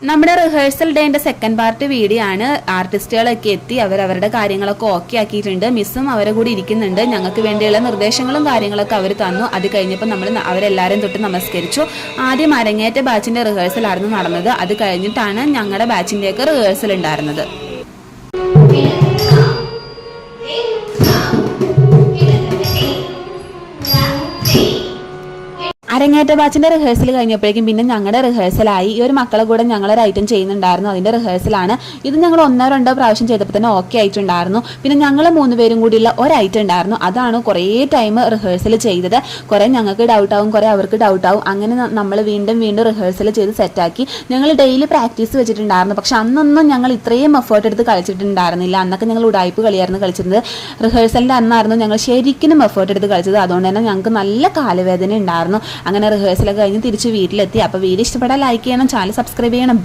നമ്മുടെ rehearsal ഡേന്റെ second part video ആണ്. ആർട്ടിസ്റ്റുകളൊക്കെ എത്തി അവരവരുടെ കാര്യങ്ങളൊക്കെ ഓക്കെ ആക്കിയിട്ടുണ്ട്. മിസ്സും അവരെ കൂടി ഇരിക്കുന്നുണ്ട്. ഞങ്ങൾക്ക് വേണ്ടിയുള്ള നിർദ്ദേശങ്ങളും കാര്യങ്ങളൊക്കെ അവർ തന്നു. അത് കഴിഞ്ഞപ്പോൾ നമ്മൾ അവരെല്ലാവരും തൊട്ട് നമസ്കരിച്ചു. ആദ്യം അരങ്ങേറ്റ ബാച്ചിന്റെ റിഹേഴ്സൽ ആയിരുന്നു നടന്നത്. അത് കഴിഞ്ഞിട്ടാണ് ഞങ്ങളുടെ ബാച്ചിന്റെയൊക്കെ റിഹേഴ്സൽ ഉണ്ടായിരുന്നത്. അരങ്ങേറ്റ ബാച്ചിന്റെ റിഹേഴ്സൽ കഴിഞ്ഞപ്പോഴേക്കും പിന്നെ ഞങ്ങളുടെ റിഹേഴ്സലായി. ഈ ഒരു മക്കളെ കൂടെ ഞങ്ങളൊരു ഐറ്റം ചെയ്യുന്നുണ്ടായിരുന്നു. അതിന്റെ റിഹേഴ്സലാണ് ഇത്. ഞങ്ങൾ 1-2 പ്രാവശ്യം ചെയ്തപ്പോൾ തന്നെ ഓക്കെ ആയിട്ടുണ്ടായിരുന്നു. പിന്നെ ഞങ്ങൾ 3 പേരും കൂടിയുള്ള ഒരു ഐറ്റം ഉണ്ടായിരുന്നു. അതാണ് കുറേ ടൈം റിഹേഴ്സൽ ചെയ്തത്. കുറേ ഞങ്ങൾക്ക് ഡൗട്ടാവും, കുറേ അവർക്ക് ഡൗട്ടാവും. അങ്ങനെ നമ്മൾ വീണ്ടും റിഹേഴ്സൽ ചെയ്ത് സെറ്റാക്കി. ഞങ്ങൾ ഡെയിലി പ്രാക്ടീസ് വെച്ചിട്ടുണ്ടായിരുന്നു. പക്ഷെ അന്നൊന്നും ഞങ്ങൾ ഇത്രയും എഫേർട്ട് എടുത്ത് കളിച്ചിട്ടുണ്ടായിരുന്നില്ല. അന്നൊക്കെ ഞങ്ങൾ ഉടായ്പ് കളിയായിരുന്നു കളിച്ചിരുന്നത്. റിഹേഴ്സലിന്റെ അന്നായിരുന്നു ഞങ്ങൾ ശരിക്കും എഫേർട്ട് എടുത്ത് കളിച്ചത്. അതുകൊണ്ട് തന്നെ ഞങ്ങൾക്ക് നല്ല കാലുവേദന ഉണ്ടായിരുന്നു. അങ്ങനെ റിഹേഴ്സലൊക്കെ കഴിഞ്ഞ് തിരിച്ച് വീട്ടിലെത്തി. അപ്പോൾ വീഡിയോ ഇഷ്ടപ്പെട്ടാൽ ലൈക്ക് ചെയ്യണം, ചാനൽ സബ്സ്ക്രൈബ് ചെയ്യണം.